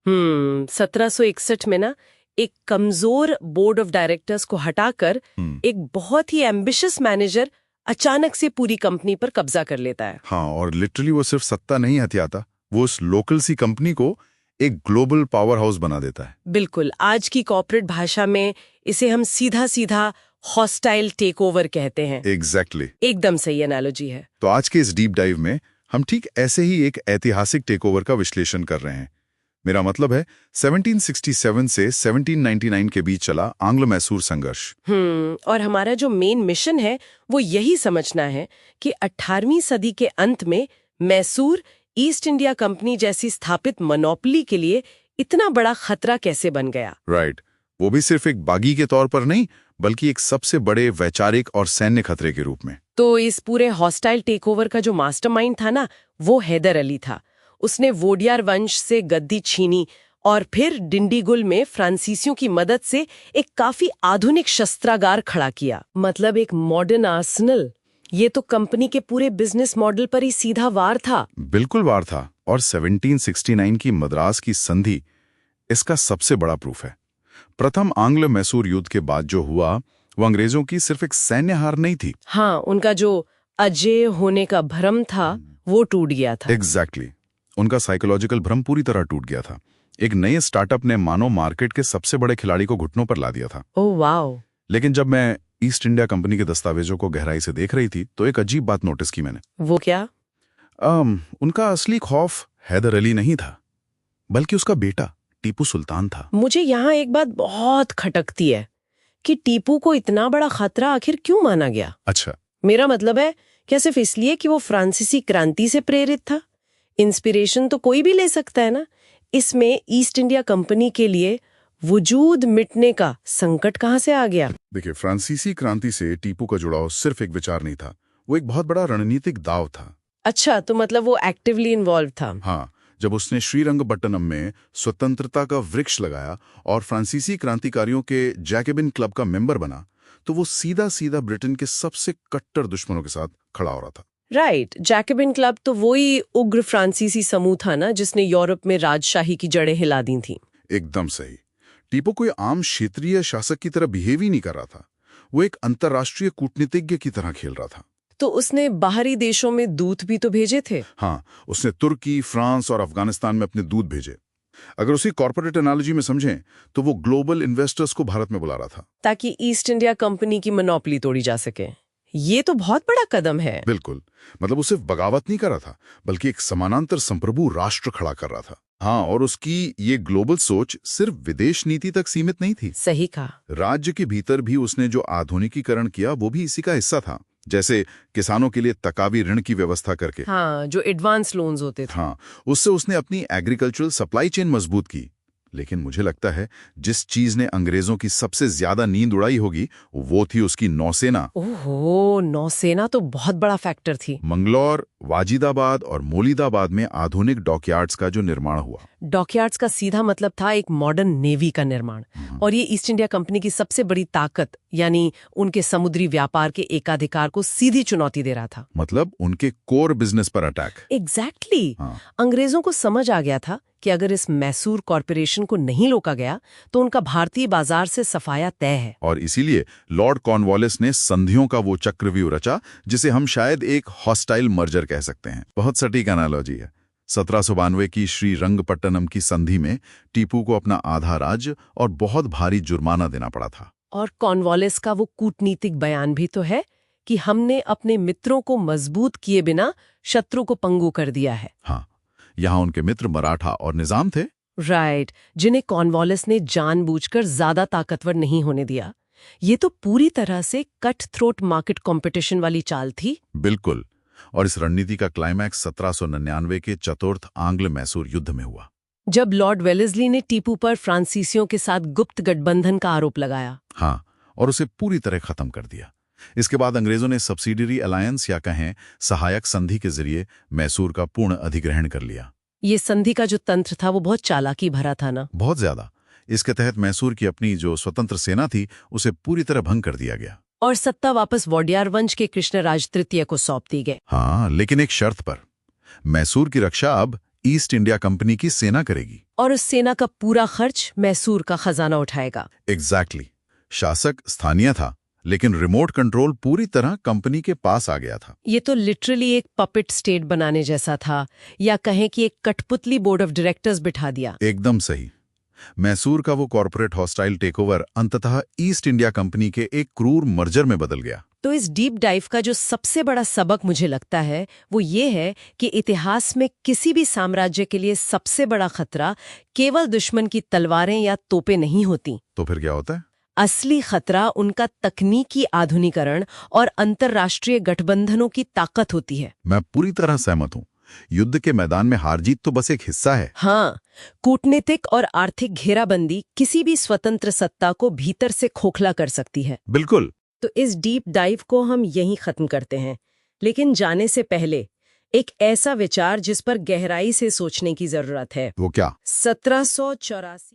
1761 में ना एक कमजोर बोर्ड ऑफ डायरेक्टर्स को हटाकर एक बहुत ही एम्बिशियस मैनेजर अचानक से पूरी कंपनी पर कब्जा कर लेता है। हाँ, और लिटरली वो सिर्फ सत्ता नहीं हथियाता, वो उस लोकल सी कंपनी को एक ग्लोबल पावर हाउस बना देता है। बिल्कुल, आज की कॉर्पोरेट भाषा में इसे हम सीधा सीधा हॉस्टाइल टेकओवर कहते हैं। एग्जैक्टली एकदम सही एनालॉजी है। तो आज के इस डीप डाइव में हम ठीक ऐसे ही एक ऐतिहासिक टेकओवर का विश्लेषण कर रहे हैं। मेरा मतलब है 1767 से 1799 के बीच चला आंग्लो मैसूर संघर्ष। और हमारा जो मेन मिशन है वो यही समझना है कि 18वीं सदी के अंत में मैसूर ईस्ट इंडिया कंपनी जैसी स्थापित मोनोपोली के लिए इतना बड़ा खतरा कैसे बन गया। राइट, वो भी सिर्फ एक बागी के तौर पर नहीं, बल्कि एक सबसे बड़े वैचारिक और सैन्य खतरे के रूप में। तो इस पूरे हॉस्टाइल टेकओवर का जो मास्टरमाइंड था ना, वो हैदर अली था। उसने वोडियार वंश से गद्दी छीनी और फिर डिंडीगुल में फ्रांसीसियों की मदद से एक काफी आधुनिक शस्त्रागार खड़ा किया, मतलब एक मॉडर्न आर्सेनल। ये तो कंपनी के पूरे बिजनेस मॉडल पर ही सीधा वार था। बिल्कुल वार था, और 1769 की मद्रास की संधि इसका सबसे बड़ा प्रूफ है। प्रथम आंग्लो मैसूर युद्ध के बाद जो हुआ, वो अंग्रेजों की सिर्फ एक सैन्य हार नहीं थी। हाँ, उनका जो अजेय होने का भ्रम था वो टूट गया था। एग्जैक्टली, उनका साइकोलॉजिकल भ्रम पूरी तरह टूट गया था। एक नए स्टार्टअप ने मानो मार्केट के सबसे बड़े खिलाड़ी को घुटनों पर ला दिया था। Oh wow. लेकिन जब मैं ईस्ट इंडिया कंपनी के दस्तावेजों को गहराई से देख रही थी तो एक अजीब बात नोटिस की मैंने। वो क्या? उनका असली खौफ हैदर अली नहीं था, बल्कि उसका बेटा टीपू सुल्तान था। मुझे यहाँ एक बात बहुत खटकती है कि टीपू को इतना बड़ा खतरा आखिर क्यों माना गया? अच्छा, मेरा मतलब है, क्या सिर्फ इसलिए कि वो फ्रांसीसी क्रांति से प्रेरित था? इंस्पिरेशन तो कोई भी ले सकता है ना। इसमें ईस्ट इंडिया कंपनी के लिए वजूद मिटने का संकट कहाँ से आ गया? देखिए, फ्रांसीसी क्रांति से टीपू का जुड़ाव सिर्फ एक विचार नहीं था, वो एक बहुत बड़ा रणनीतिक दाव था। अच्छा, तो मतलब वो एक्टिवली इन्वॉल्व था। हाँ, जब उसने श्रीरंगपट्टनम में स्वतंत्रता का वृक्ष लगाया और फ्रांसीसी क्रांतिकारियों के जैकेबिन क्लब का मेंबर बना, तो वो सीधा सीधा ब्रिटेन के सबसे कट्टर दुश्मनों के साथ खड़ा हो रहा था। राइट, जैकेबिन क्लब तो वही उग्र फ्रांसीसी समूह था ना, जिसने यूरोप में राजशाही की जड़ें हिला दी थी। एकदम सही। टीपू कोई आम क्षेत्रीय शासक की तरह बिहेव ही नहीं कर रहा था, वो एक अंतर्राष्ट्रीय कूटनीतिज्ञ की तरह खेल रहा था। तो उसने बाहरी देशों में दूत भी तो भेजे थे। हाँ, उसने तुर्की, फ्रांस और अफगानिस्तान में अपने दूत भेजे। अगर उसी कॉर्पोरेट एनालॉजी में समझें तो वो ग्लोबल इन्वेस्टर्स को भारत में बुला रहा था, ताकि ईस्ट इंडिया कंपनी की मोनोपोली तोड़ी जा सके। ये तो बहुत बड़ा कदम है। बिल्कुल, मतलब वो सिर्फ बगावत नहीं कर रहा था, बल्कि एक समानांतर संप्रभु राष्ट्र खड़ा कर रहा था। हाँ, और उसकी ये ग्लोबल सोच सिर्फ विदेश नीति तक सीमित नहीं थी। सही कहा। राज्य के भीतर भी उसने जो आधुनिकीकरण किया वो भी इसी का हिस्सा था, जैसे किसानों के लिए तकावी ऋण की व्यवस्था करके। हाँ, जो एडवांस लोन्स होते थे। हाँ, उससे उसने अपनी एग्रीकल्चरल सप्लाई चेन मजबूत की। लेकिन मुझे लगता है जिस चीज ने अंग्रेजों की सबसे ज्यादा नींद उड़ाई होगी वो थी उसकी नौसेना। ओहो, नौसेना तो बहुत बड़ा फैक्टर थी। मंगलौर, वाजिदाबाद और मोलिदाबाद में आधुनिक डॉकयार्ड्स का जो निर्माण हुआ। डॉकयार्ड्स का सीधा मतलब था एक मॉडर्न नेवी का निर्माण। और ये ईस्ट इंडिया कंपनी की सबसे बड़ी ताकत यानी उनके समुद्री व्यापार के एकाधिकार को सीधी चुनौती दे रहा था। मतलब उनके कोर बिजनेस पर अटैक। एग्जैक्टली। हाँ। अंग्रेजों को समझ आ गया था कि अगर इस मैसूर कॉरपोरेशन को नहीं रोका गया तो उनका भारतीय बाजार से सफाया तय है। और इसीलिए लॉर्ड कॉर्नवालिस ने संधियों का वो चक्रव्यूह रचा जिसे हम शायद एक हॉस्टाइल मर्जर कह सकते हैं। बहुत सटीक एनालॉजी है। 1792 की श्रीरंगपट्टनम की संधि में टीपू को अपना आधा राज्य और बहुत भारी जुर्माना देना पड़ा था। और कॉर्नवालिस का वो कूटनीतिक बयान भी तो है कि हमने अपने मित्रों को मजबूत किए बिना शत्रु को पंगु कर दिया है। हाँ, यहाँ उनके मित्र मराठा और निजाम थे। राइट, जिन्हें कॉर्नवालिस ने जानबूझकर ज्यादा ताकतवर नहीं होने दिया। ये तो पूरी तरह से कट थ्रोट मार्केट कंपटीशन वाली चाल थी। बिल्कुल, और इस रणनीति का क्लाइमैक्स 1799 के चतुर्थ आंग्ल मैसूर युद्ध में हुआ, जब लॉर्ड वेलेस्ली ने टीपू पर फ्रांसीसियों के साथ गुप्त गठबंधन का आरोप लगाया। हाँ, और उसे पूरी तरह खत्म कर दिया। इसके बाद अंग्रेजों ने सब्सिडरी अलायंस या कहें सहायक संधि के जरिए मैसूर का पूर्ण अधिग्रहण कर लिया। ये संधि का जो तंत्र था वो बहुत चालाकी भरा था ना। बहुत ज्यादा। इसके तहत मैसूर की अपनी जो स्वतंत्र सेना थी उसे पूरी तरह भंग कर दिया गया और सत्ता वापस वोडियार वंश के कृष्णराज तृतीय को सौंप दी गई। हाँ, लेकिन एक शर्त पर। मैसूर की रक्षा अब ईस्ट इंडिया कंपनी की सेना करेगी। और उस सेना का पूरा खर्च मैसूर का खजाना उठाएगा। एग्जैक्टली। शासक स्थानीय था, लेकिन रिमोट कंट्रोल पूरी तरह कंपनी के पास आ गया था। ये तो लिटरली एक पपेट स्टेट बनाने जैसा था, या कहें कि एक कठपुतली बोर्ड ऑफ डायरेक्टर्स बिठा दिया। एकदम सही। मैसूर का वो कॉर्पोरेट हॉस्टाइल टेकओवर अंततः ईस्ट इंडिया कंपनी के एक क्रूर मर्जर में बदल गया। तो इस डीप डाइव का जो सबसे बड़ा सबक मुझे लगता है वो ये है कि इतिहास में किसी भी साम्राज्य के लिए सबसे बड़ा खतरा केवल दुश्मन की तलवारें या तोपें नहीं होती। तो फिर क्या होता है? असली खतरा उनका तकनीकी आधुनिकरण और अंतर्राष्ट्रीय गठबंधनों की ताकत होती है। मैं पूरी तरह सहमत हूँ। युद्ध के मैदान में हार जीत तो बस एक हिस्सा है। हाँ, कूटनीतिक और आर्थिक घेराबंदी किसी भी स्वतंत्र सत्ता को भीतर से खोखला कर सकती है। बिल्कुल। तो इस डीप डाइव को हम यहीं खत्म करते हैं, लेकिन जाने से पहले एक ऐसा विचार जिस पर गहराई से सोचने की जरूरत है। वो क्या? 1784